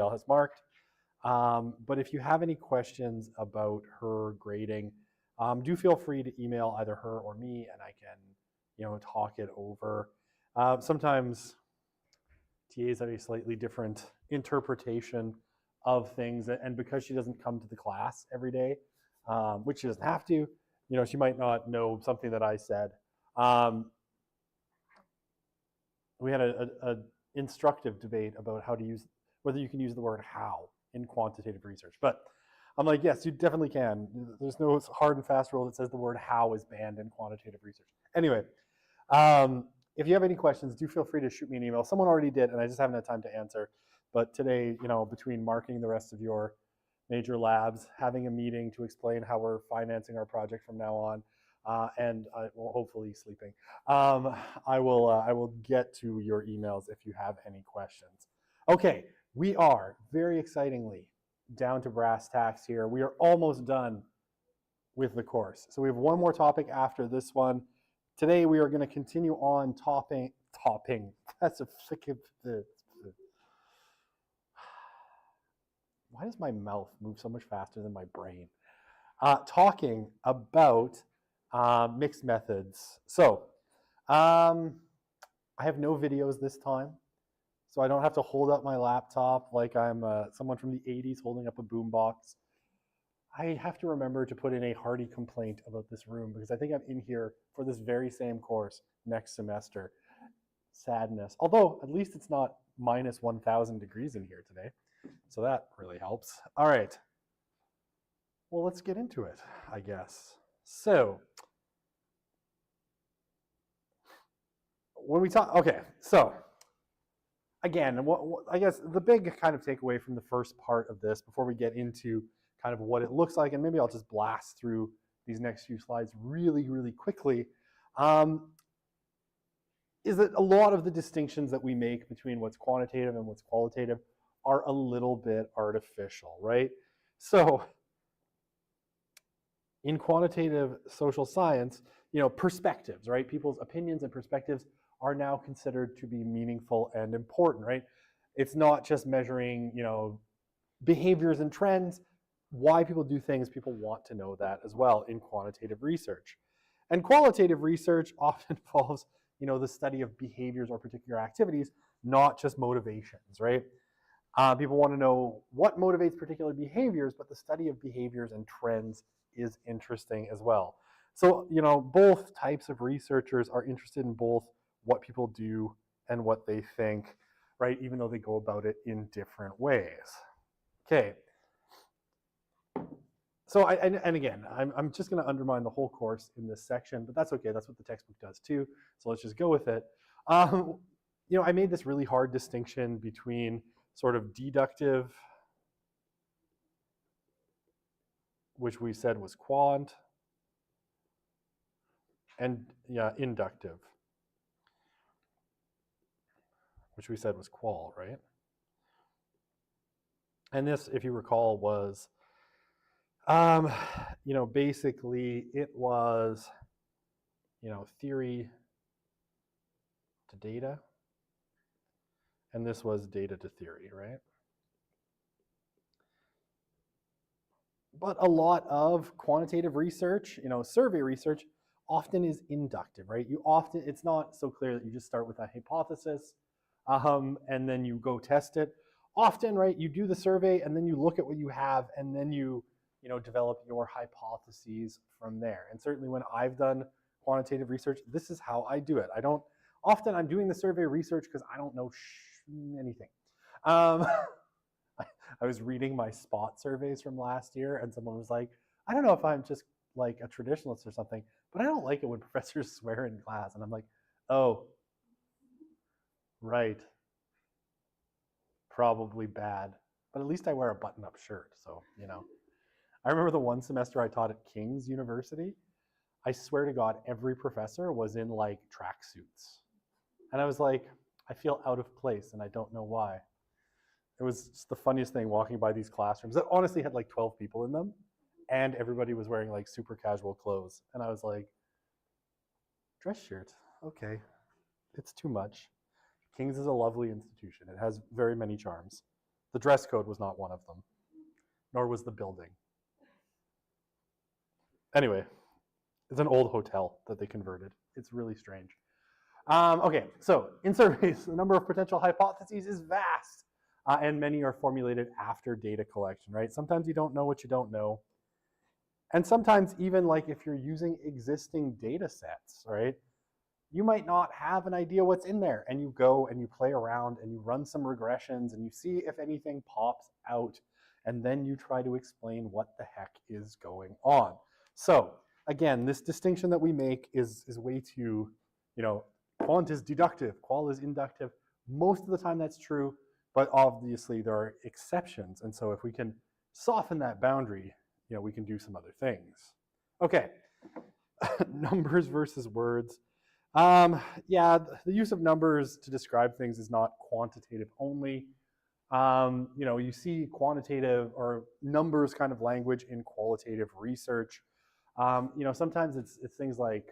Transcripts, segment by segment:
Gabrielle has marked. But if you have any questions about her grading, do feel free to email either her or me, and I can, talk it over. Sometimes TAs have a slightly different interpretation of things, and because she doesn't come to the class every day, which she doesn't have to, she might not know something that I said. We had an instructive debate about whether you can use the word how in quantitative research. But I'm like, yes, you definitely can. There's no hard and fast rule that says the word how is banned in quantitative research. Anyway, if you have any questions, do feel free to shoot me an email. Someone already did, and I just haven't had time to answer. But today, between marking the rest of your major labs, having a meeting to explain how we're financing our project from now on, and hopefully sleeping, I will get to your emails if you have any questions. Okay, we are very excitingly down to brass tacks here. We are almost done with the course. So we have one more topic after this one. Today we are going to continue on topping. That's a freaking. Why does my mouth move so much faster than my brain? Talking about mixed methods. So I have no videos this time, so I don't have to hold up my laptop like I'm someone from the 80s holding up a boombox. I have to remember to put in a hearty complaint about this room because I think I'm in here for this very same course next semester. Sadness. Although at least it's not minus 1,000 degrees in here today, so that really helps. All right. Well, let's get into it, I guess. So when we talk, okay, so again, I guess the big kind of takeaway from the first part of this before we get into kind of what it looks like, and maybe I'll just blast through these next few slides really, really quickly, is that a lot of the distinctions that we make between what's quantitative and what's qualitative are a little bit artificial, right? So in quantitative social science, perspectives, right? People's opinions and perspectives are now considered to be meaningful and important, right? It's not just measuring, behaviors and trends. Why people do things, people want to know that as well in quantitative research. And qualitative research often involves, the study of behaviors or particular activities, not just motivations, right? People want to know what motivates particular behaviors, but the study of behaviors and trends is interesting as well. So, both types of researchers are interested in both what people do and what they think, right? Even though they go about it in different ways. Okay. So, and again, I'm just going to undermine the whole course in this section, but that's okay. That's what the textbook does too. So let's just go with it. I made this really hard distinction between sort of deductive, which we said was quant, and inductive, which we said was qual, right? And this, if you recall, was, basically it was, theory to data, and this was data to theory, right? But a lot of quantitative research, survey research, often is inductive, right? It's not so clear that you just start with a hypothesis and then you go test it. Often, right, you do the survey and then you look at what you have and then you develop your hypotheses from there. And certainly when I've done quantitative research, this is how I do it. Often I'm doing the survey research because I don't know anything. I was reading my spot surveys from last year and someone was like, I don't know if I'm just like a traditionalist or something, but I don't like it when professors swear in class. And I'm like, oh, right. Probably bad, but at least I wear a button-up shirt, so, I remember the one semester I taught at King's University, I swear to God, every professor was in like tracksuits. And I was like, I feel out of place and I don't know why. It was just the funniest thing walking by these classrooms that honestly had like 12 people in them and everybody was wearing like super casual clothes. And I was like, dress shirt, okay, it's too much. King's is a lovely institution. It has very many charms. The dress code was not one of them, nor was the building. Anyway, it's an old hotel that they converted. It's really strange. Okay, so in surveys, the number of potential hypotheses is vast, and many are formulated after data collection, right? Sometimes you don't know what you don't know. And sometimes even like if you're using existing data sets, right? You might not have an idea what's in there, and you go and you play around and you run some regressions and you see if anything pops out, and then you try to explain what the heck is going on. So again, this distinction that we make is way too, quant is deductive, qual is inductive. Most of the time that's true, but obviously there are exceptions. And so if we can soften that boundary, we can do some other things. Okay, numbers versus words. Yeah, the use of numbers to describe things is not quantitative only. You see quantitative or numbers kind of language in qualitative research. Sometimes it's things like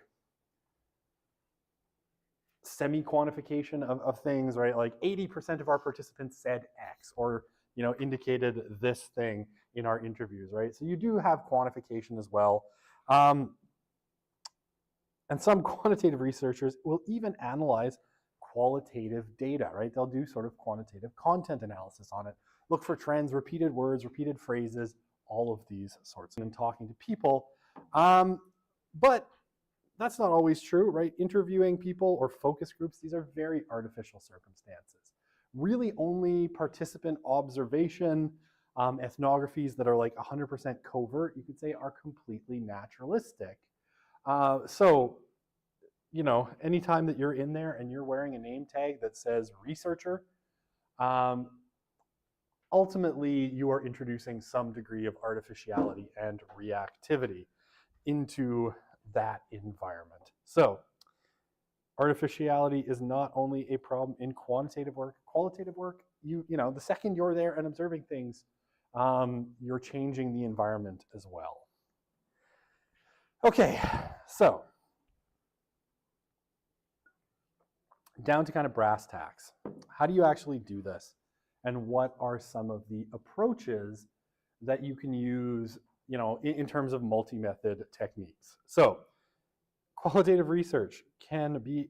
semi-quantification of things, right? Like 80% of our participants said X, or indicated this thing in our interviews, right? So you do have quantification as well. And some quantitative researchers will even analyze qualitative data, right? They'll do sort of quantitative content analysis on it. Look for trends, repeated words, repeated phrases, all of these sorts. And talking to people. But that's not always true, right? Interviewing people or focus groups, these are very artificial circumstances. Really only participant observation, ethnographies that are like 100% covert, you could say, are completely naturalistic. So, anytime that you're in there and you're wearing a name tag that says researcher, ultimately you are introducing some degree of artificiality and reactivity into that environment. So, artificiality is not only a problem in quantitative work, qualitative work, the second you're there and observing things, you're changing the environment as well. Okay, so down to kind of brass tacks. How do you actually do this? And what are some of the approaches that you can use, in terms of multi-method techniques? So qualitative research can be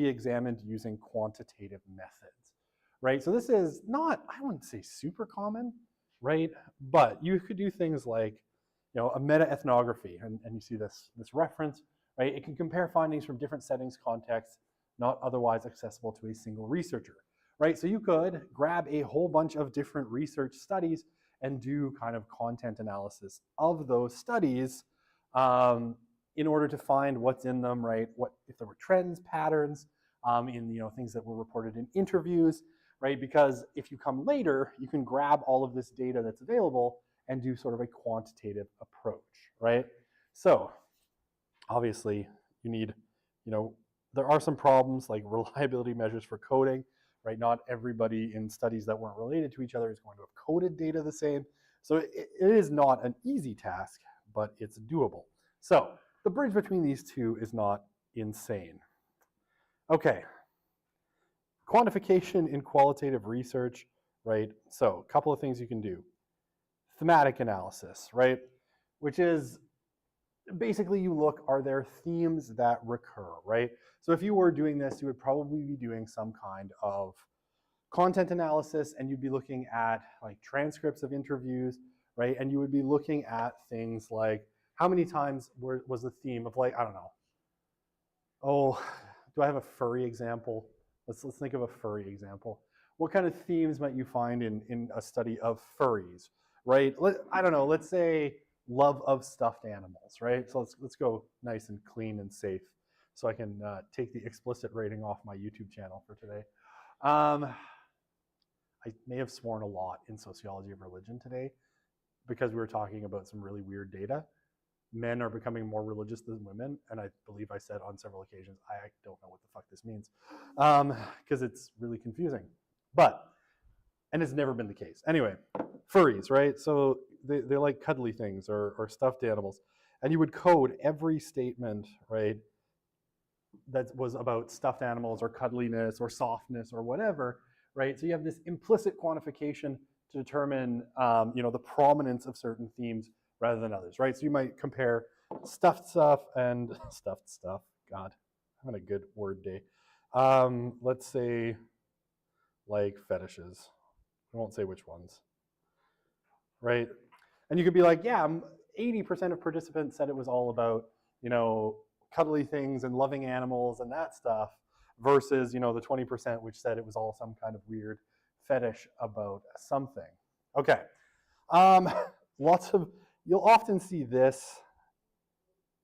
examined using quantitative methods, right? So this is not, I wouldn't say super common, right? But you could do things like, a meta-ethnography, and you see this reference, right? It can compare findings from different settings, contexts, not otherwise accessible to a single researcher, right? So you could grab a whole bunch of different research studies and do kind of content analysis of those studies in order to find what's in them, right? What if there were trends, patterns in things that were reported in interviews, right? Because if you come later, you can grab all of this data that's available and do sort of a quantitative approach, right? So obviously you need, there are some problems like reliability measures for coding, right? Not everybody in studies that weren't related to each other is going to have coded data the same. So it is not an easy task, but it's doable. So the bridge between these two is not insane. Okay, quantification in qualitative research, right? So a couple of things you can do. Thematic analysis, right? Which is basically you look, are there themes that recur, right? So if you were doing this, you would probably be doing some kind of content analysis, and you'd be looking at like transcripts of interviews, right? And you would be looking at things like how many times was the theme of, like, I don't know. Oh, do I have a furry example? Let's think of a furry example. What kind of themes might you find in a study of furries, right? I don't know, let's say love of stuffed animals, right? So let's go nice and clean and safe so I can take the explicit rating off my YouTube channel for today. I may have sworn a lot in sociology of religion today because we were talking about some really weird data. Men are becoming more religious than women, and I believe I said on several occasions, I don't know what the fuck this means, because it's really confusing. And it's never been the case. Anyway, furries, right? So they like cuddly things or stuffed animals. And you would code every statement, right, that was about stuffed animals or cuddliness or softness or whatever, right? So you have this implicit quantification to determine, the prominence of certain themes rather than others, right? So you might compare stuffed stuff and stuffed stuff. God, I'm having a good word day. Let's say like fetishes. I won't say which ones, right? And you could be like, yeah, 80% of participants said it was all about, cuddly things and loving animals and that stuff, versus, the 20% which said it was all some kind of weird fetish about something. Okay. You'll often see this,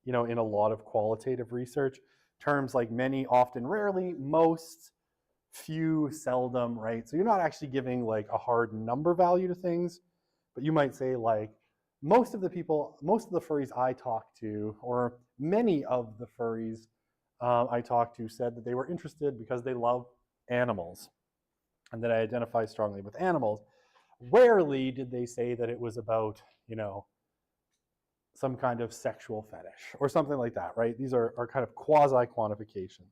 in a lot of qualitative research. Terms like many, often, rarely, most, few, seldom, right? So you're not actually giving like a hard number value to things, but you might say like, most of the furries I talked to, or many of the furries I talked to, said that they were interested because they love animals and that I identify strongly with animals. Rarely did they say that it was about, some kind of sexual fetish or something like that, right? These are kind of quasi-quantification.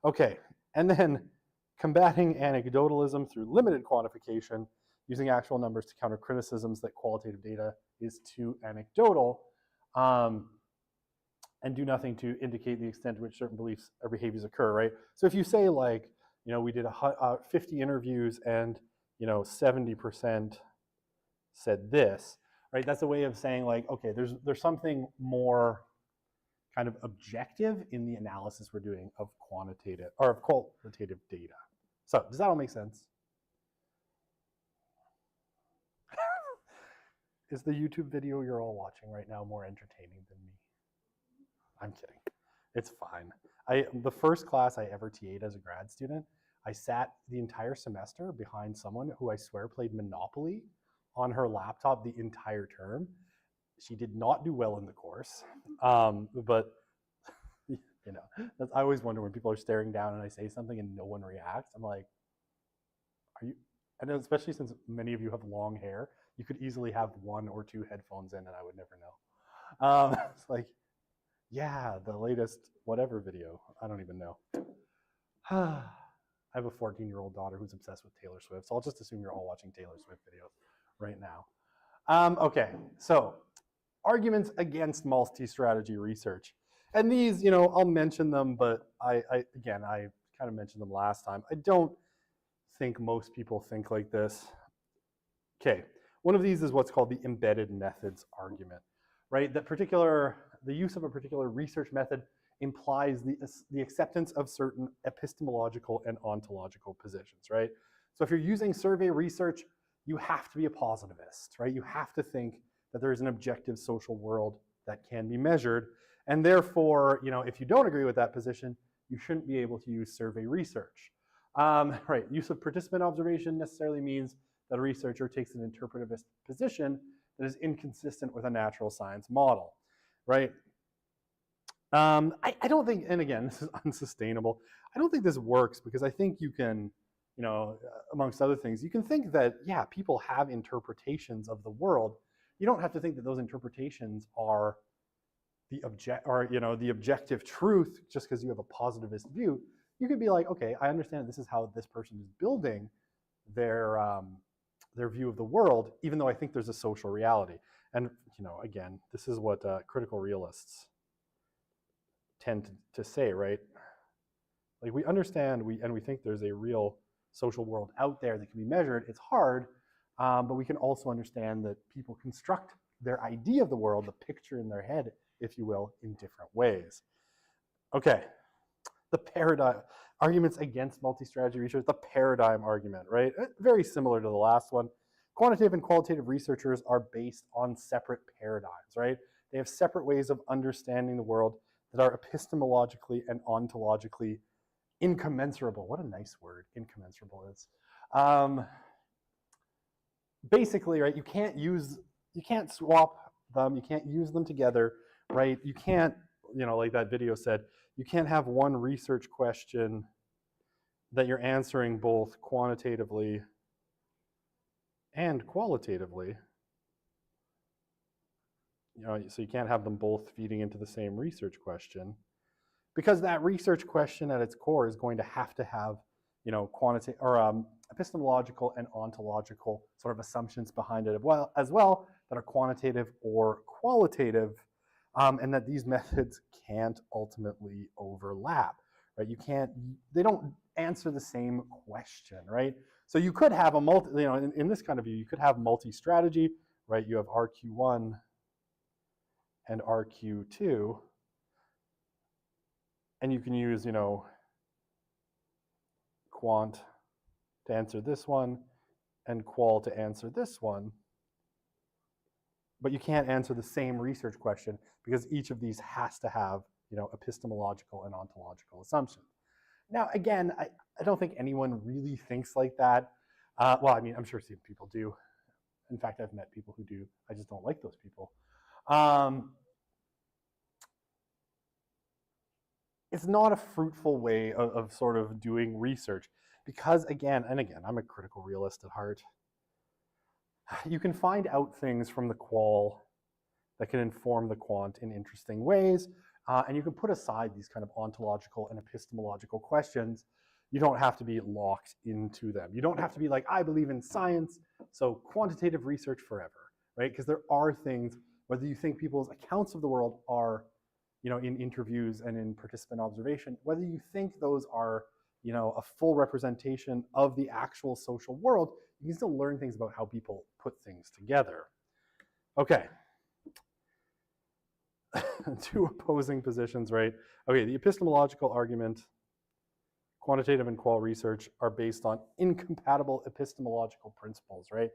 Okay, and then combating anecdotalism through limited quantification, using actual numbers to counter criticisms that qualitative data is too anecdotal, and do nothing to indicate the extent to which certain beliefs or behaviors occur, right? So if you say like, we did 50 interviews and 70% said this, right? That's a way of saying like, okay, there's something more kind of objective in the analysis we're doing of quantitative or of qualitative data. So does that all make sense? Is the YouTube video you're all watching right now more entertaining than me? I'm kidding. It's fine. The first class I ever TA'd as a grad student, I sat the entire semester behind someone who I swear played Monopoly on her laptop the entire term. She did not do well in the course, but I always wonder when people are staring down and I say something and no one reacts. I'm like, are you? And especially since many of you have long hair, you could easily have 1 or 2 headphones in and I would never know. It's like, yeah, the latest whatever video. I don't even know. I have a 14-year-old daughter who's obsessed with Taylor Swift, so I'll just assume you're all watching Taylor Swift videos right now. Okay, so arguments against multi-strategy research. And these, I'll mention them, but I kind of mentioned them last time. I don't think most people think like this. Okay, one of these is what's called the embedded methods argument, right? The use of a particular research method implies the acceptance of certain epistemological and ontological positions, right? So if you're using survey research, you have to be a positivist, right? You have to think that there is an objective social world that can be measured. And therefore, if you don't agree with that position, you shouldn't be able to use survey research. Right, use of participant observation necessarily means that a researcher takes an interpretivist position that is inconsistent with a natural science model, right? I don't think, and again, this is unsustainable. I don't think this works because I think you can, amongst other things, you can think that, yeah, people have interpretations of the world. You don't have to think that those interpretations are the objective truth just because you have a positivist view. You could be like, okay, I understand this is how this person is building their view of the world, even though I think there's a social reality. And again, this is what critical realists tend to say, right? Like we understand, we think there's a real social world out there that can be measured. It's hard, but we can also understand that people construct their idea of the world, the picture in their head, if you will, in different ways. Okay, the paradigm, arguments against multi-strategy research, the paradigm argument, right? Very similar to the last one. Quantitative and qualitative researchers are based on separate paradigms, right? They have separate ways of understanding the world that are epistemologically and ontologically incommensurable. What a nice word incommensurable is. Basically, right, you can't swap them, you can't use them together, right? You can't, like that video said, you can't have one research question that you're answering both quantitatively and qualitatively. So you can't have them both feeding into the same research question, because that research question at its core is going to have, quantitative or epistemological and ontological sort of assumptions behind it as well that are quantitative or qualitative, and that these methods can't ultimately overlap, right? They don't answer the same question, right? So you could have in this kind of view, you could have multi-strategy, right? You have RQ1 and RQ2, and you can use, quant to answer this one and qual to answer this one. But you can't answer the same research question because each of these has to have, epistemological and ontological assumptions. Now, again, I don't think anyone really thinks like that. Well, I mean, I'm sure some people do. In fact, I've met people who do. I just don't like those people. It's not a fruitful way of sort of doing research because, again, I'm a critical realist at heart. You can find out things from the qual that can inform the quant in interesting ways, and you can put aside these kind of ontological and epistemological questions. You don't have to be locked into them. You don't have to be like, I believe in science, so quantitative research forever, right? Because there are things, whether you think people's accounts of the world are, in interviews and in participant observation, whether you think those are, a full representation of the actual social world, you can still learn things about how people put things together. Okay. Two opposing positions, right? Okay, the epistemological argument, quantitative and qual research are based on incompatible epistemological principles, right?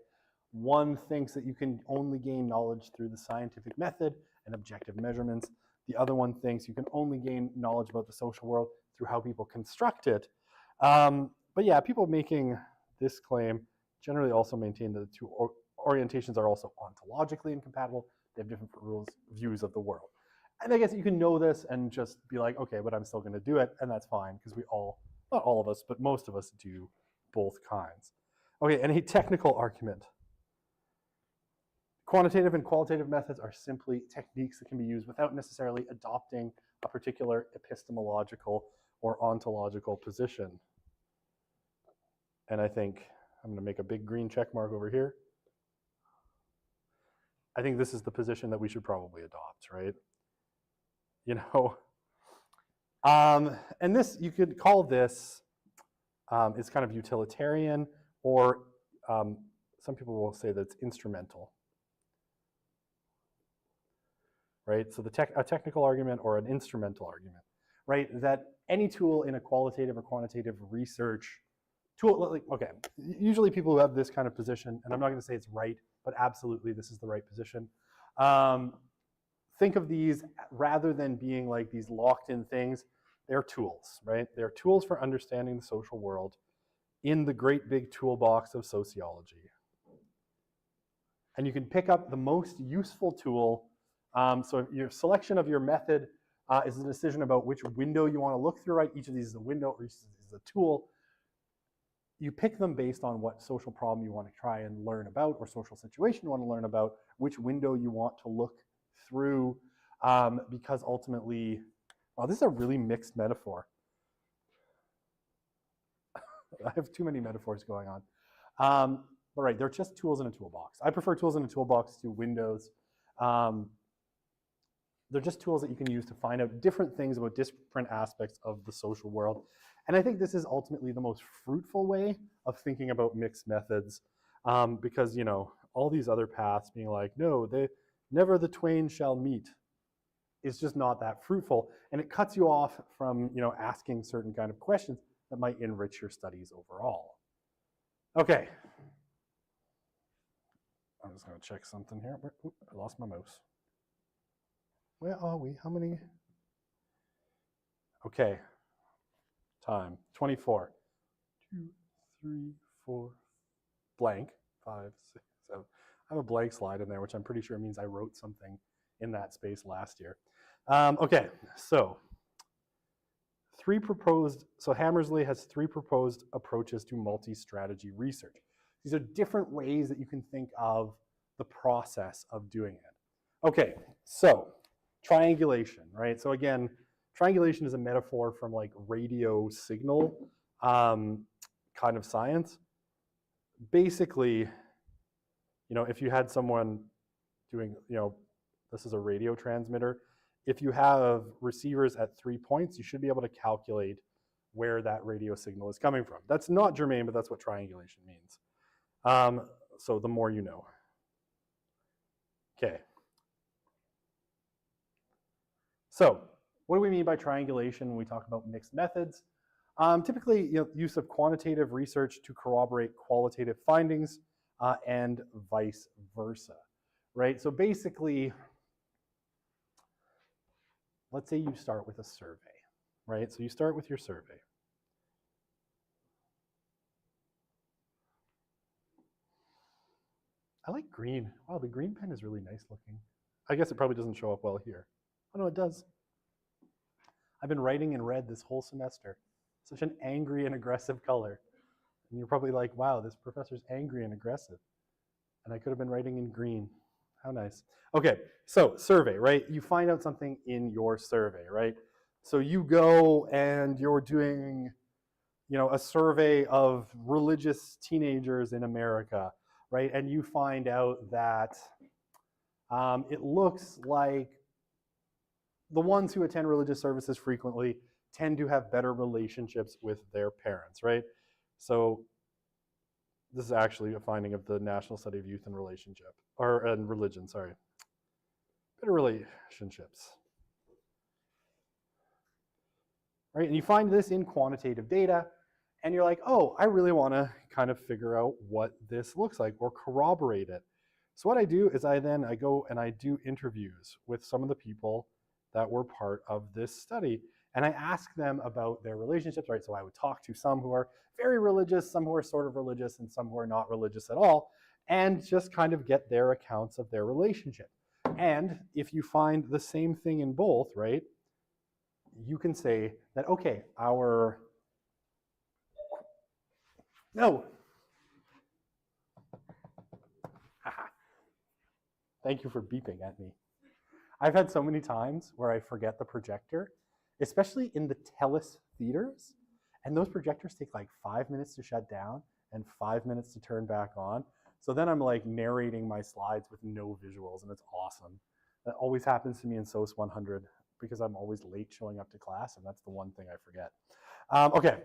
One thinks that you can only gain knowledge through the scientific method and objective measurements. The other one thinks you can only gain knowledge about the social world through how people construct it. But yeah, people making this claim generally also maintain that the two orientations are also ontologically incompatible. They have different views of the world. And I guess you can know this and just be like, okay, but I'm still going to do it, and that's fine, because we all, not all of us, but most of us do both kinds. Okay, and a technical argument. Quantitative and qualitative methods are simply techniques that can be used without necessarily adopting a particular epistemological or ontological position. And I think I'm going to make a big green check mark over here. I think this is the position that we should probably adopt, right? And this, you could call this, it's kind of utilitarian, or some people will say that it's instrumental, right? So a technical argument or an instrumental argument, right? That any tool in a qualitative or quantitative research tool, okay, usually people who have this kind of position, and I'm not going to say it's right, but absolutely this is the right position. Think of these rather than being like these locked in things, they're tools, right? They're tools for understanding the social world in the great big toolbox of sociology. And you can pick up the most useful tool. So your selection of your method is a decision about which window you want to look through, right? Each of these is a window or each is a tool. You pick them based on what social problem you want to try and learn about or social situation you want to learn about, which window you want to look through, because ultimately, oh, this is a really mixed metaphor. I have too many metaphors going on. But right, they're just tools in a toolbox. I prefer tools in a toolbox to windows. They're just tools that you can use to find out different things about different aspects of the social world. And I think this is ultimately the most fruitful way of thinking about mixed methods, because, all these other paths being like, no, never the twain shall meet, is just not that fruitful. And it cuts you off from, asking certain kind of questions that might enrich your studies overall. Okay. I'm just going to check something here. I lost my mouse. Where are we? How many? Okay. Time. 24. 2, 3, 4. Blank. 5, 6, 7. I have a blank slide in there, which I'm pretty sure means I wrote something in that space last year. Okay, so Hammersley has 3 proposed approaches to multi-strategy research. These are different ways that you can think of the process of doing it. Okay, so triangulation, right? So again, triangulation is a metaphor from like radio signal kind of science. basically, if you had someone doing, this is a radio transmitter. If you have receivers at 3 points, you should be able to calculate where that radio signal is coming from. That's not germane, but that's what triangulation means. So the more you know. Okay. So what do we mean by triangulation when we talk about mixed methods? Typically, use of quantitative research to corroborate qualitative findings and vice versa, right? So basically, let's say you start with a survey, right? So you start with your survey. I like green. Wow, the green pen is really nice looking. I guess it probably doesn't show up well here. Oh no, it does. I've been writing in red this whole semester. Such an angry and aggressive color. And you're probably like, wow, this professor's angry and aggressive. And I could have been writing in green. How nice. Okay, so survey, right? You find out something in your survey, right? So you go and you're doing, a survey of religious teenagers in America, right? And you find out that it looks like the ones who attend religious services frequently tend to have better relationships with their parents, right? So this is actually a finding of the National Study of Youth and Religion, sorry. Better relationships. Right, and you find this in quantitative data, and you're like, oh, I really want to kind of figure out what this looks like or corroborate it. So what I do is I go and I do interviews with some of the people that were part of this study. And I ask them about their relationships, right? So I would talk to some who are very religious, some who are sort of religious, and some who are not religious at all, and just kind of get their accounts of their relationship. And if you find the same thing in both, right, you can say that, okay, no. Thank you for beeping at me. I've had so many times where I forget the projector, especially in the TELUS theaters, and those projectors take like 5 minutes to shut down and 5 minutes to turn back on. So then I'm like narrating my slides with no visuals, and it's awesome. That always happens to me in SOC 100 because I'm always late showing up to class, and that's the one thing I forget. Okay,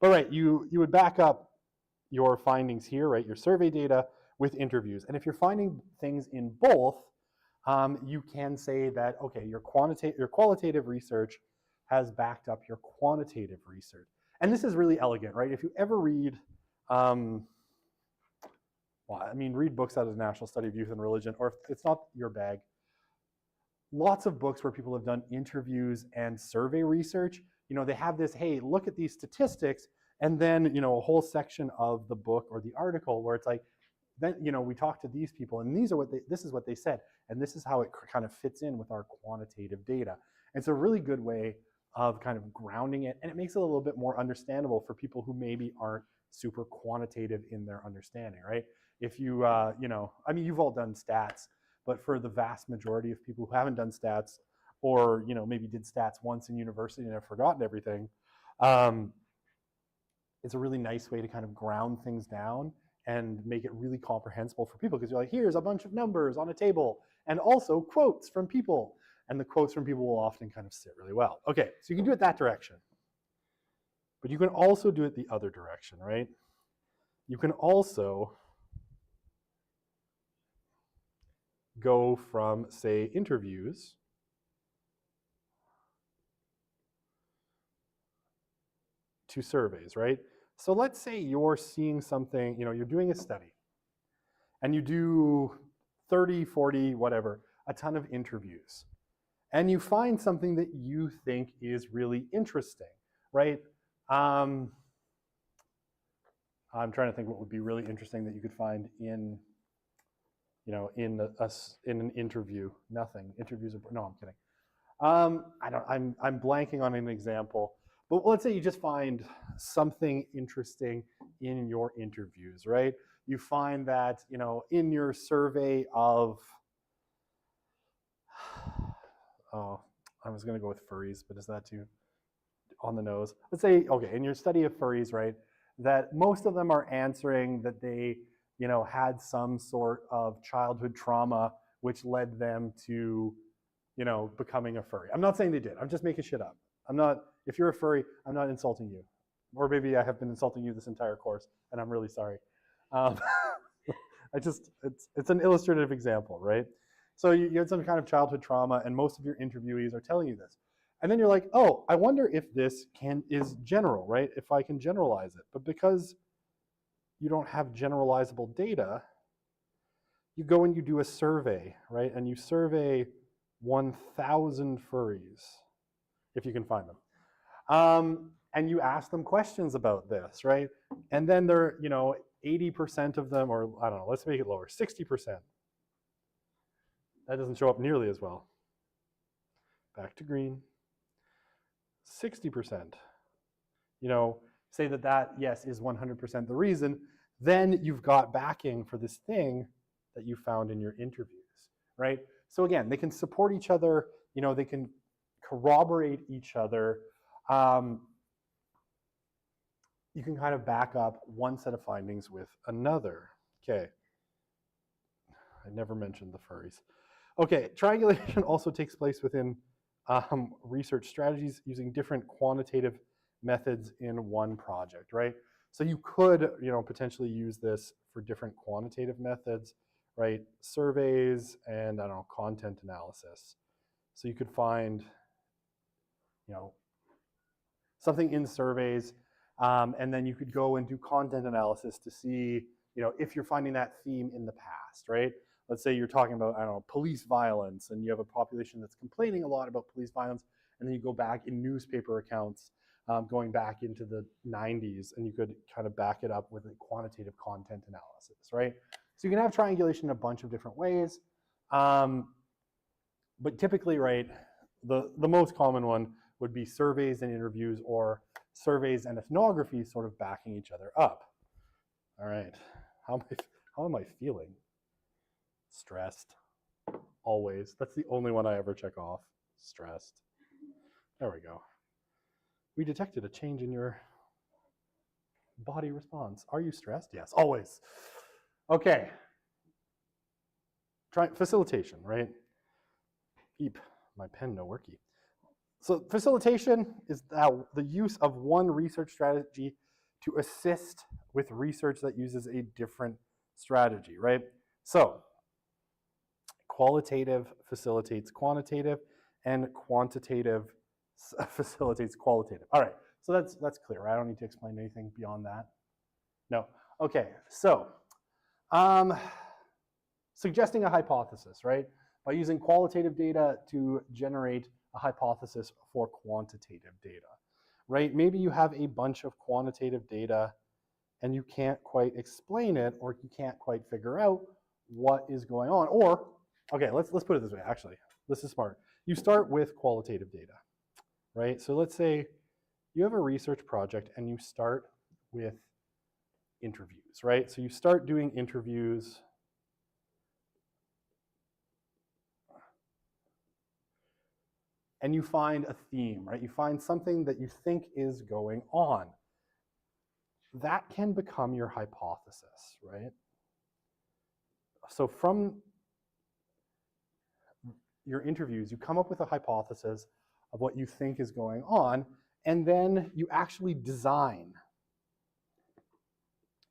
but right, you would back up your findings here, right, your survey data with interviews. And if you're finding things in both, you can say that, okay, your qualitative research has backed up your quantitative research. And this is really elegant, right? If you ever read, read books out of the National Study of Youth and Religion, or if it's not your bag, lots of books where people have done interviews and survey research, they have this, hey, look at these statistics, and then, a whole section of the book or the article where it's like, then, we talked to these people, and this is what they said, and this is how it kind of fits in with our quantitative data. It's a really good way of kind of grounding it, and it makes it a little bit more understandable for people who maybe aren't super quantitative in their understanding, right? If you, you've all done stats, but for the vast majority of people who haven't done stats, or, maybe did stats once in university and have forgotten everything, it's a really nice way to kind of ground things down and make it really comprehensible for people, because you're like, here's a bunch of numbers on a table and also quotes from people. And the quotes from people will often kind of sit really well. Okay, so you can do it that direction. But you can also do it the other direction, right? You can also go from, say, interviews to surveys, right? So let's say you're seeing something, you're doing a study, and you do 30, 40, whatever, a ton of interviews. And you find something that you think is really interesting, right? I'm trying to think what would be really interesting that you could find in, in an interview. Nothing. Interviews are, no, I'm kidding. I'm blanking on an example. But let's say you just find something interesting in your interviews, right? You find that, in your survey of, oh, I was going to go with furries, but is that too on the nose? Let's say, okay, in your study of furries, right, that most of them are answering that they, had some sort of childhood trauma which led them to, becoming a furry. I'm not saying they did. I'm just making shit up. If you're a furry, I'm not insulting you. Or maybe I have been insulting you this entire course, and I'm really sorry. It's an illustrative example, right? So you had some kind of childhood trauma, and most of your interviewees are telling you this. And then you're like, oh, I wonder if this is general, right? If I can generalize it. But because you don't have generalizable data, you go and you do a survey, right? And you survey 1,000 furries, if you can find them. And you ask them questions about this, right? And then they're, 80% of them, or I don't know, let's make it lower, 60%. That doesn't show up nearly as well. Back to green. 60%, say that yes is 100% the reason, then you've got backing for this thing that you found in your interviews, right? So again, they can support each other, they can corroborate each other. You can kind of back up one set of findings with another. Okay, I never mentioned the furries. Okay, triangulation also takes place within research strategies using different quantitative methods in one project, right? So you could, potentially use this for different quantitative methods, right? Surveys and, I don't know, content analysis. So you could find, something in surveys, and then you could go and do content analysis to see, if you're finding that theme in the past, right? Let's say you're talking about, I don't know, police violence, and you have a population that's complaining a lot about police violence, and then you go back in newspaper accounts going back into the 90s, and you could kind of back it up with a quantitative content analysis, right? So you can have triangulation in a bunch of different ways, but typically, right, the most common one would be surveys and interviews, or surveys and ethnography sort of backing each other up. All right, how am I feeling? Stressed, always. That's the only one I ever check off. Stressed. There we go. We detected a change in your body response. Are you stressed? Yes, always. Okay. Facilitation, right? Eep, my pen no worky. So facilitation is the use of one research strategy to assist with research that uses a different strategy, right? So qualitative facilitates quantitative, and quantitative facilitates qualitative. All right, so that's clear, right? I don't need to explain anything beyond that. No. Okay, so suggesting a hypothesis, right? By using qualitative data to generate a hypothesis for quantitative data, right? Maybe you have a bunch of quantitative data and you can't quite explain it, or you can't quite figure out what is going on. Or, okay, let's put it this way, actually. This is smart. You start with qualitative data, right? So let's say you have a research project and you start with interviews, right? So you start doing interviews. And you find a theme, right? You find something that you think is going on. That can become your hypothesis, right? So from your interviews, you come up with a hypothesis of what you think is going on, and then you actually design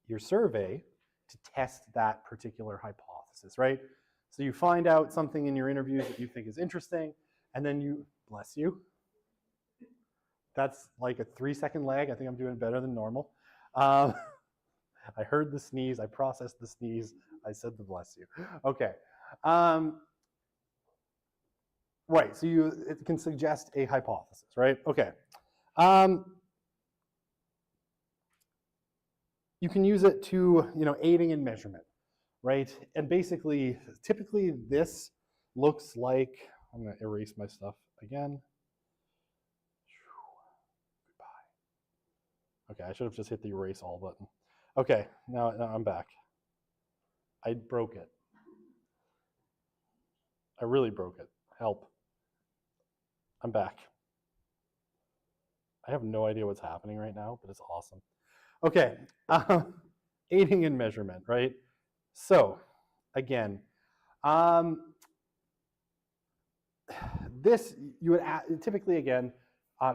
your survey to test that particular hypothesis, right? So you find out something in your interviews that you think is interesting, and then you, bless you, that's like a 3-second lag. I think I'm doing better than normal. I heard the sneeze, I processed the sneeze, I said the bless you. Okay. Right, so it can suggest a hypothesis, right? Okay. You can use it to, aiding in measurement, right? And basically, typically this looks like, I'm gonna erase my stuff again. Goodbye. Okay, I should have just hit the erase all button. Okay, now I'm back. I broke it. I really broke it. Help. I'm back. I have no idea what's happening right now, but it's awesome. Okay, aiding in measurement, right? So, again, this you would typically, again,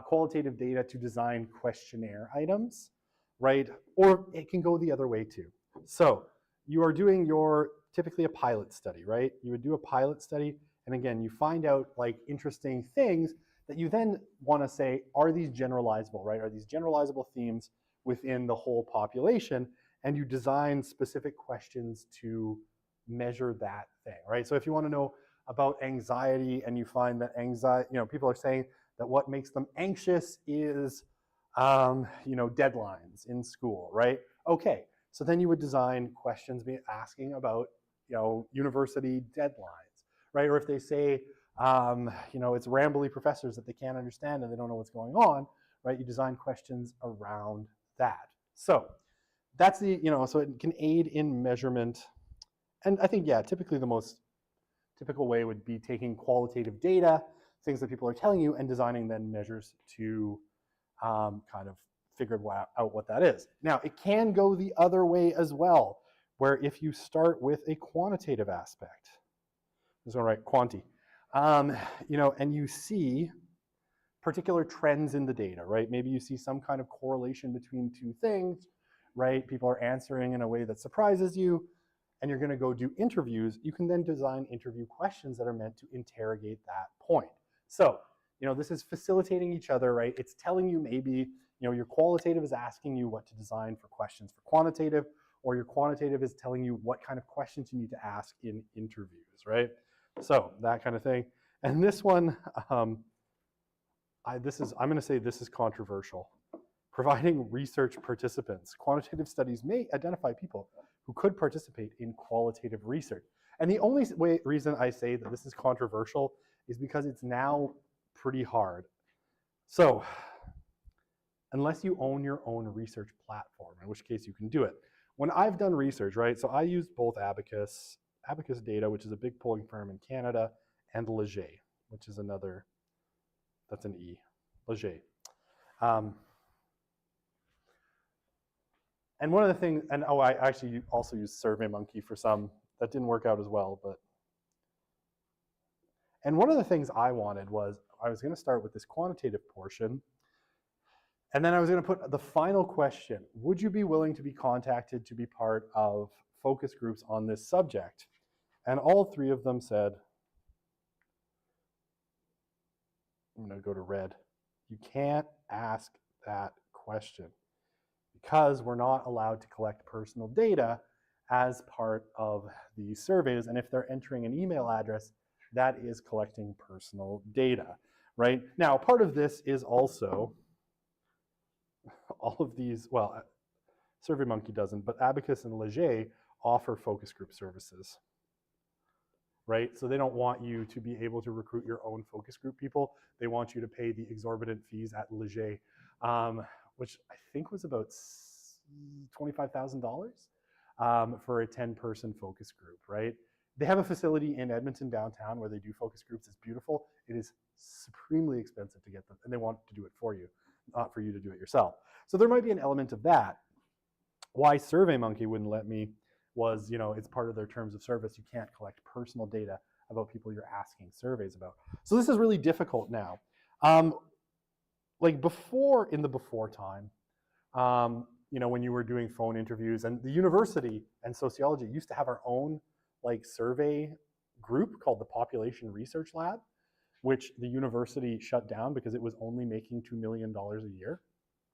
qualitative data to design questionnaire items, right? Or it can go the other way too. So you are doing your typically a pilot study, right? You would do a pilot study, and again, you find out like interesting things that you then want to say, are these generalizable, right? Are these generalizable themes within the whole population? And you design specific questions to measure that thing, right? So if you want to know about anxiety and you find that anxiety, people are saying that what makes them anxious is, deadlines in school, right? Okay, so then you would design questions asking about, university deadlines, right? Or if they say, it's rambly professors that they can't understand and they don't know what's going on, right? You design questions around that. So that's so it can aid in measurement. And I think, yeah, typically the most typical way would be taking qualitative data, things that people are telling you, and designing then measures to kind of figure out what that is. Now, it can go the other way as well, where if you start with a quantitative aspect, this one, right, quanti, and you see particular trends in the data, right? Maybe you see some kind of correlation between two things, right? People are answering in a way that surprises you, and you're going to go do interviews. You can then design interview questions that are meant to interrogate that point. So, this is facilitating each other, right? It's telling you maybe, your qualitative is asking you what to design for questions for quantitative, or your quantitative is telling you what kind of questions you need to ask in interviews, right? So that kind of thing. And this one, I'm going to say this is controversial. Providing research participants. Quantitative studies may identify people who could participate in qualitative research. And the only reason I say that this is controversial is because it's now pretty hard. So, unless you own your own research platform, in which case you can do it. When I've done research, right, so I use both Abacus Data, which is a big polling firm in Canada, and Leger, which is another, that's an E, Leger. And one of the things, and I actually also used SurveyMonkey for some, that didn't work out as well, and one of the things I wanted was, I was going to start with this quantitative portion, and then I was going to put the final question: would you be willing to be contacted to be part of focus groups on this subject? And all three of them said, I'm going to go to red, you can't ask that question because we're not allowed to collect personal data as part of these surveys. And if they're entering an email address, that is collecting personal data, right? Now, part of this is also all of these, well, SurveyMonkey doesn't, but Abacus and Leger offer focus group services, right? So they don't want you to be able to recruit your own focus group people. They want you to pay the exorbitant fees at Leger, which I think was about $25,000 for a 10-person focus group, right? They have a facility in Edmonton downtown where they do focus groups. It's beautiful. It is supremely expensive to get them, and they want to do it for you, not for you to do it yourself. So there might be an element of that. Why SurveyMonkey wouldn't let me was, it's part of their terms of service. You can't collect personal data about people you're asking surveys about. So this is really difficult now. Like before, in the before time, when you were doing phone interviews, and the university and sociology used to have our own like survey group called the Population Research Lab, which the university shut down because it was only making $2 million a year,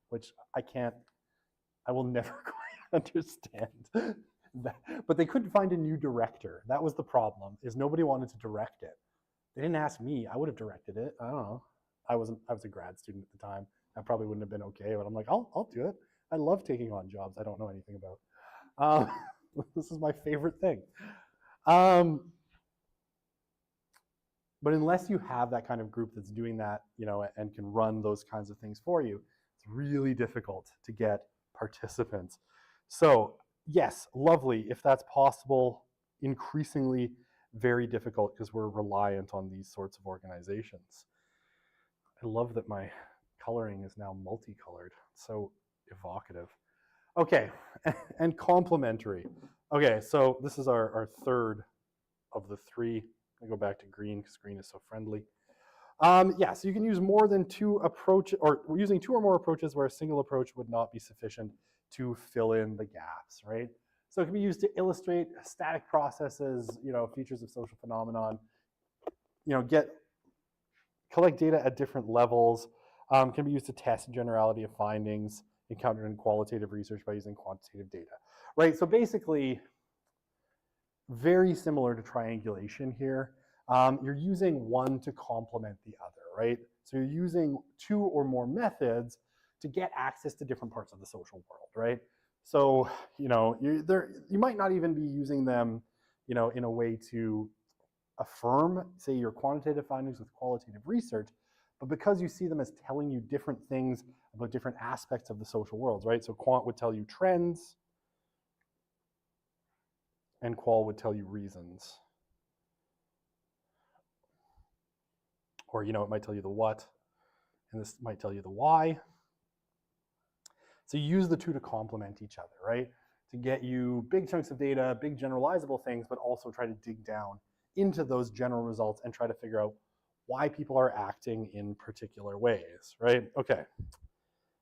which I will never quite understand that. But they couldn't find a new director. That was the problem, is nobody wanted to direct it. They didn't ask me. I would have directed it. I don't know. I was a grad student at the time. That probably wouldn't have been okay, but I'm like, I'll do it. I love taking on jobs I don't know anything about. This is my favorite thing. But unless you have that kind of group that's doing that, and can run those kinds of things for you, it's really difficult to get participants. So yes, lovely if that's possible. Increasingly very difficult because we're reliant on these sorts of organizations. I love that my coloring is now multicolored. It's so evocative. Okay, and complementary. Okay, so this is our third of the three. I go back to green because green is so friendly. Yeah, so you can use more than two approaches, or using two or more approaches where a single approach would not be sufficient to fill in the gaps, right? So it can be used to illustrate static processes, features of social phenomenon, collect data at different levels, can be used to test generality of findings encountered in qualitative research by using quantitative data, right? So basically, very similar to triangulation here. You're using one to complement the other, right? So you're using two or more methods to get access to different parts of the social world, right? So, you might not even be using them, in a way to affirm, say, your quantitative findings with qualitative research, but because you see them as telling you different things about different aspects of the social worlds, right? So quant would tell you trends, and qual would tell you reasons. Or, it might tell you the what, and this might tell you the why. So you use the two to complement each other, right? To get you big chunks of data, big generalizable things, but also try to dig down into those general results and try to figure out why people are acting in particular ways, right? Okay.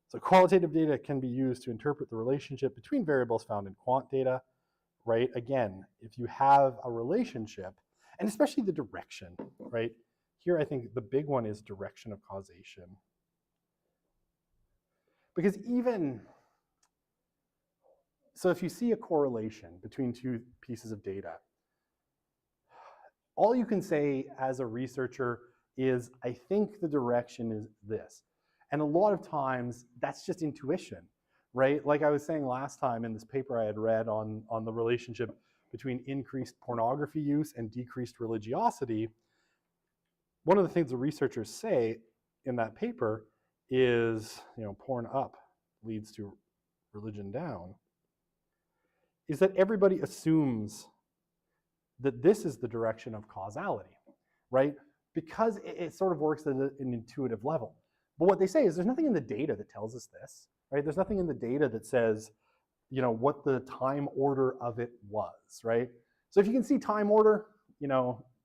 So qualitative data can be used to interpret the relationship between variables found in quant data, right? Again, if you have a relationship, and especially the direction, right? Here, I think the big one is direction of causation. Because so if you see a correlation between two pieces of data, all you can say as a researcher is, I think the direction is this. And a lot of times, that's just intuition, right? Like I was saying last time in this paper I had read on the relationship between increased pornography use and decreased religiosity, one of the things the researchers say in that paper is, porn up leads to religion down, is that everybody assumes that this is the direction of causality, right? Because it sort of works at an intuitive level. But what they say is there's nothing in the data that tells us this, right? There's nothing in the data that says, what the time order of it was, right? So if you can see time order,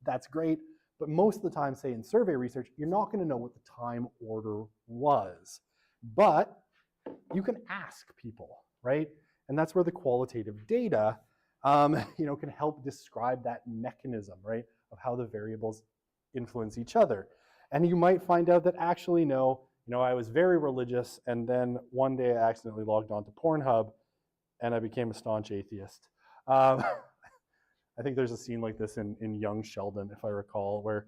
that's great. But most of the time, say in survey research, you're not going to know what the time order was. But you can ask people, right? And that's where the qualitative data, can help describe that mechanism, right, of how the variables influence each other. And you might find out that actually, no, I was very religious, and then one day I accidentally logged on to Pornhub, and I became a staunch atheist. I think there's a scene like this in Young Sheldon, if I recall, where,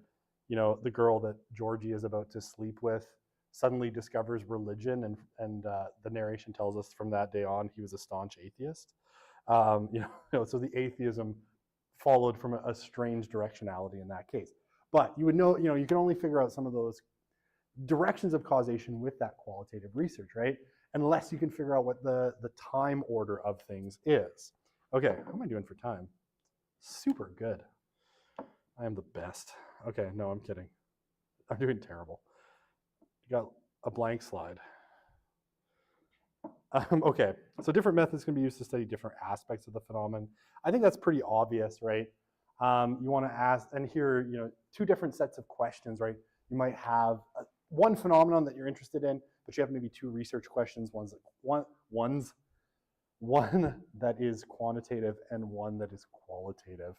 the girl that Georgie is about to sleep with suddenly discovers religion, and the narration tells us from that day on he was a staunch atheist. So the atheism followed from a strange directionality in that case. But you would know, you can only figure out some of those directions of causation with that qualitative research, right? Unless you can figure out what the time order of things is. Okay, how am I doing for time? Super good. I am the best. Okay, no, I'm kidding. I'm doing terrible. You got a blank slide. Okay, so different methods can be used to study different aspects of the phenomenon. I think that's pretty obvious, right? You want to ask, and here, two different sets of questions, right? You might have one phenomenon that you're interested in, but you have maybe two research questions. One that is quantitative and one that is qualitative.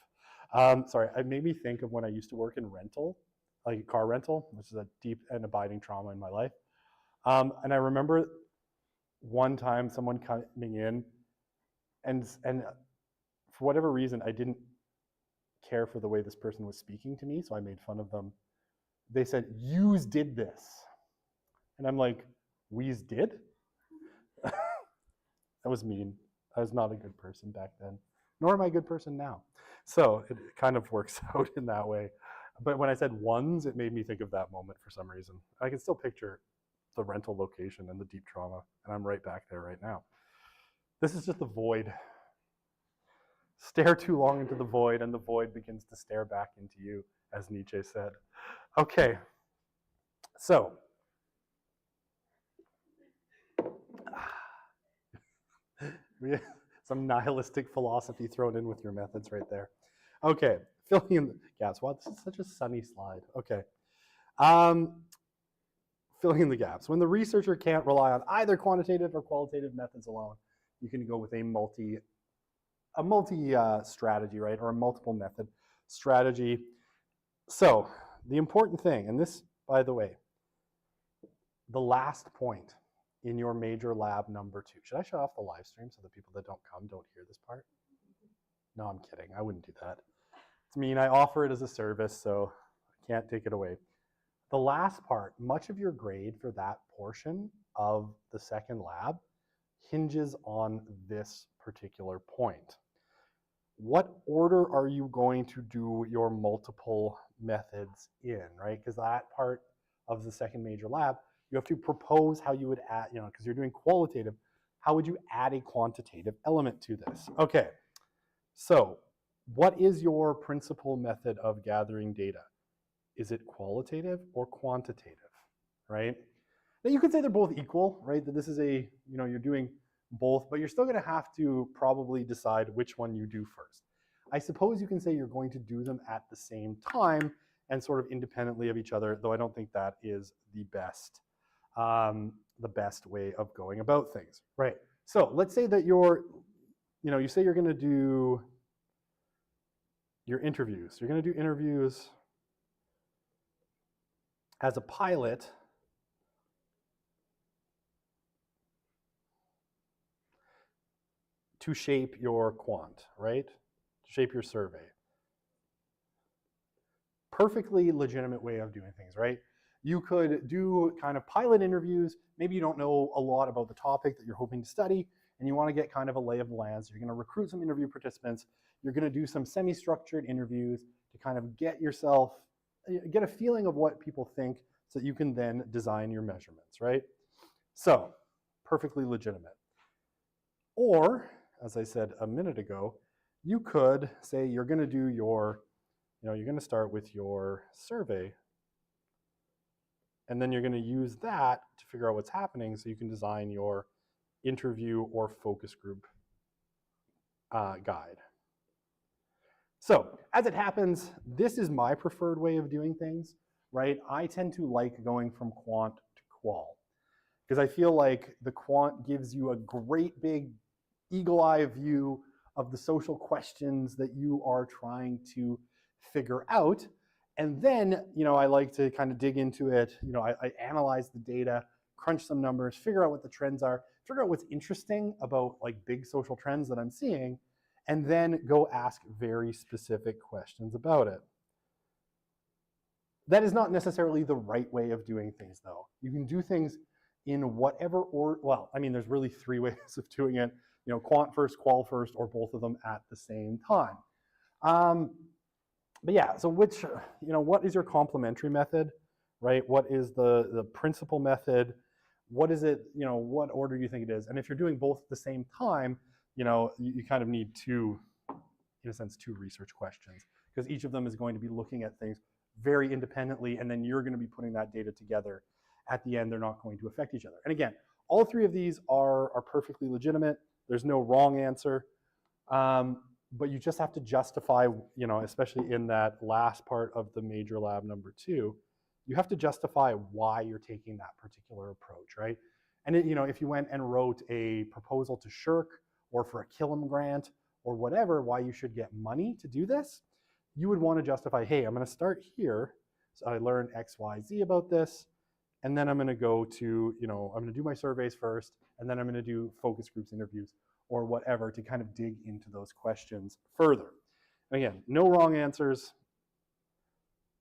Sorry, it made me think of when I used to work in rental, like car rental, which is a deep and abiding trauma in my life. And I remember one time someone coming in, and for whatever reason, I didn't care for the way this person was speaking to me, so I made fun of them. They said, "Yous did this." And I'm like, "We's did?" That was mean. I was not a good person back then, nor am I a good person now. So it kind of works out in that way. But when I said ones, it made me think of that moment for some reason. I can still picture the rental location and the deep trauma, and I'm right back there right now. This is just the void. Stare too long into the void, and the void begins to stare back into you, as Nietzsche said. Okay, so Some nihilistic philosophy thrown in with your methods right there. Okay, filling in the gaps. Wow, this is such a sunny slide. Okay. Filling in the gaps. When the researcher can't rely on either quantitative or qualitative methods alone, you can go with a multi strategy, right, or a multiple method strategy. So the important thing, and this, by the way, the last point in your major lab number 2. Should I shut off the live stream so the people that don't come don't hear this part? No, I'm kidding. I wouldn't do that. It's mean. I offer it as a service, so I can't take it away. The last part, much of your grade for that portion of the second lab hinges on this particular point. What order are you going to do your multiple methods in, right? Because that part of the second major lab, you have to propose how you would add, because you're doing qualitative, how would you add a quantitative element to this? Okay, so what is your principal method of gathering data? Is it qualitative or quantitative, right? Now you could say they're both equal, right? That this is a, you're doing both, but you're still going to have to probably decide which one you do first. I suppose you can say you're going to do them at the same time and sort of independently of each other, though I don't think that is the best way of going about things, right? So let's say that you say you're going to do your interviews. You're going to do interviews as a pilot to shape your quant, right? To shape your survey. Perfectly legitimate way of doing things, right? You could do kind of pilot interviews. Maybe you don't know a lot about the topic that you're hoping to study, and you want to get kind of a lay of the land. So you're going to recruit some interview participants. You're going to do some semi-structured interviews to kind of get a feeling of what people think so that you can then design your measurements, right? So, perfectly legitimate. Or, as I said a minute ago, you could say you're going to do you're going to start with your survey, and then you're going to use that to figure out what's happening so you can design your interview or focus group guide. So, as it happens, this is my preferred way of doing things, right? I tend to like going from quant to qual because I feel like the quant gives you a great big eagle-eye view of the social questions that you are trying to figure out. And then, I like to kind of dig into it. I analyze the data, crunch some numbers, figure out what the trends are, figure out what's interesting about like big social trends that I'm seeing, and then go ask very specific questions about it. That is not necessarily the right way of doing things, though. You can do things in whatever order. Well, I mean, there's really 3 ways of doing it. Quant first, qual first, or both of them at the same time. But yeah, so what is your complementary method, right? What is the principal method? What is it, what order do you think it is? And if you're doing both at the same time, you kind of need 2 research questions, because each of them is going to be looking at things very independently, and then you're going to be putting that data together. At the end, they're not going to affect each other. And again, all 3 of these are perfectly legitimate. There's no wrong answer. But you just have to justify, especially in that last part of the major lab number 2, you have to justify why you're taking that particular approach, right? And if you went and wrote a proposal to SHRC or for a Killam grant or whatever, why you should get money to do this, you would want to justify, hey, I'm going to start here. So I learned X, Y, Z about this. And then I'm going to go to, I'm going to do my surveys first, and then I'm going to do focus groups interviews or whatever to kind of dig into those questions further. Again, no wrong answers.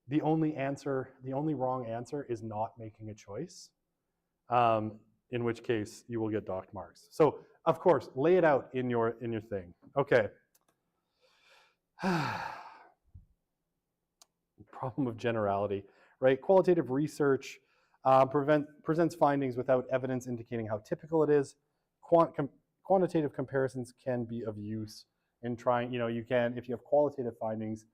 The only wrong answer is not making a choice, in which case you will get docked marks. So, of course, lay it out in your thing. Okay. Problem of generality, right? Qualitative research presents findings without evidence indicating how typical it is. Quantitative comparisons can be of use in trying, you can, if you have qualitative findings,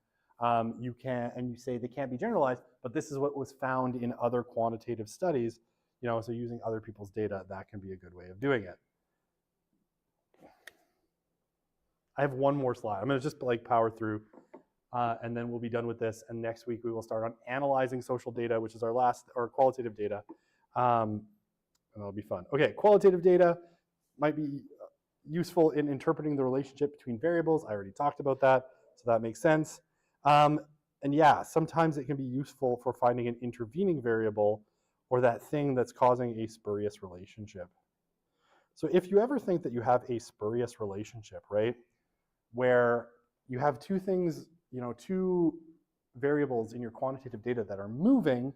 you can, and you say they can't be generalized, but this is what was found in other quantitative studies, so using other people's data, that can be a good way of doing it. I have one more slide. I'm going to just like power through, and then we'll be done with this. And next week we will start on analyzing social data, which is our last, or qualitative data, and that'll be fun. Okay, qualitative data might be useful in interpreting the relationship between variables. I already talked about that, so that makes sense. And yeah, sometimes it can be useful for finding an intervening variable or that thing that's causing a spurious relationship. So if you ever think that you have a spurious relationship, right, where you have two things, two variables in your quantitative data that are moving,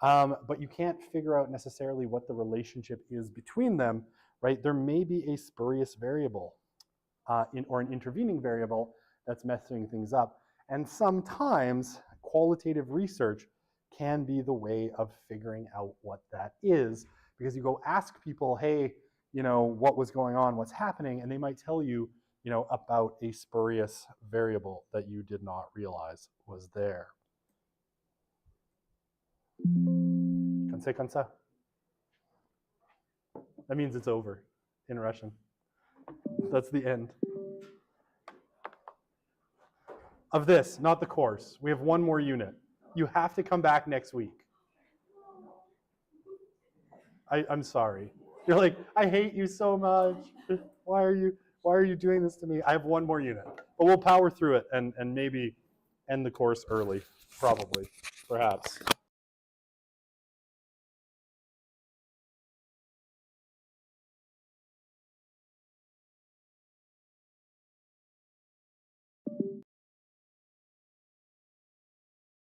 but you can't figure out necessarily what the relationship is between them, right? There may be a spurious variable or an intervening variable that's messing things up. And sometimes qualitative research can be the way of figuring out what that is, because you go ask people, hey, what was going on, what's happening, and they might tell you, about a spurious variable that you did not realize was there. Конце конца. That means it's over in Russian. That's the end of this, not the course. We have one more unit. You have to come back next week. I'm sorry. You're like, I hate you so much. Why are you doing this to me? I have one more unit. But we'll power through it and maybe end the course early, probably, perhaps.